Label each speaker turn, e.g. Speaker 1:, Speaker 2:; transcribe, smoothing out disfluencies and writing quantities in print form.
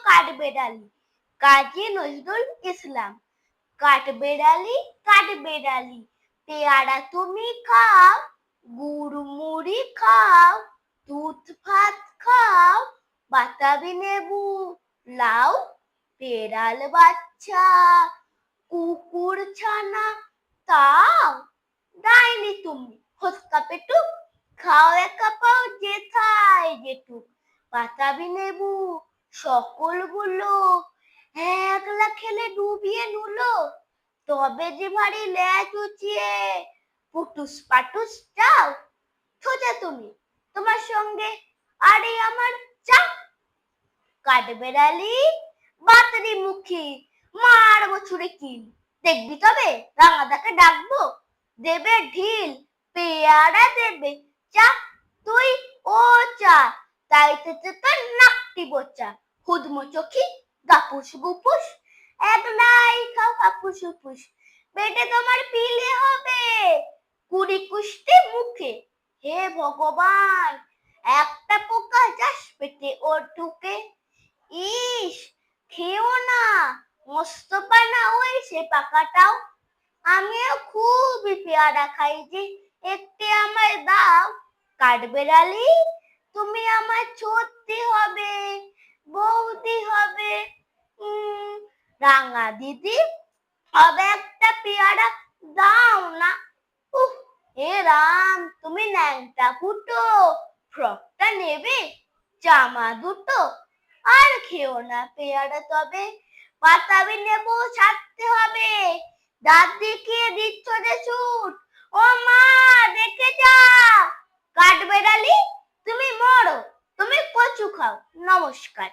Speaker 1: কাঠবেড়ালি, কাজী নজরুল ইসলাম। কাঠবেড়ালি কাঠবেড়ালি, পেয়ারা তুমি খাও, গুড় মুড়ি খাও, দুধ ভাত খাও, বাতাবি লেবু লাউ, বেড়াল বাচ্চা কুকুর ছানা তাও। ডাইনি তুমি ফোসকা পেটুক, খাও একা পাও যেথায় যেটুক, বাতাবি লেবু সকলগুলো একলা খেলে ডুবিয়ে নুলো, তবে যে ভারী ল্যাজ উঁচিয়ে পুটুস পাটুস যাও। সোজা তুমি, তোমার সঙ্গে আরে আমার চা। কাঠবেড়ালি বাতারি মুখী, মারবো ছুড়ে কিল, দেখবি তবে রাঙাদাকে ডাকবো, দেবে ঢিল, পেয়ারা দেবে চা, তুই ও চা, তাইতে তোর নাকটি বোচা, হুদমো চোখি গাপুস গুপুস, একলাই খাও হাপুস হুপুস, পেটে তোমার পিলে হবে কুড়ি কুষ্টি মুখে। হে ভগবান, একটা পোকা যাস পেটে ওর ঢুকে। ইস, খেও না, মস্ত পানা ওই সে পাকাটাও, আমিও খুবই পেয়ারা খাই যে, একটি আমায় দাও। কাঠবেড়ালি তুমি আমার সত্যি হবে, বৌদি হবে, রাঙা দিদি হবে, একটা পেয়ারা দাও না। উহ, হে রাম, তুমি ন্যাংটা ফুটো, ফ্রকটা নেবে, জামা দুটো, আর খেও না পেয়ারা তবে, বাতাবি লেবু ছাড়তে হবে, দাঁত দেখিয়ে দিচ্ছ যে ছুট, ও মা দেখে যাও। কাঠবেড়ালি তুমি মরো, তুমি কচু খাও। নমস্কার।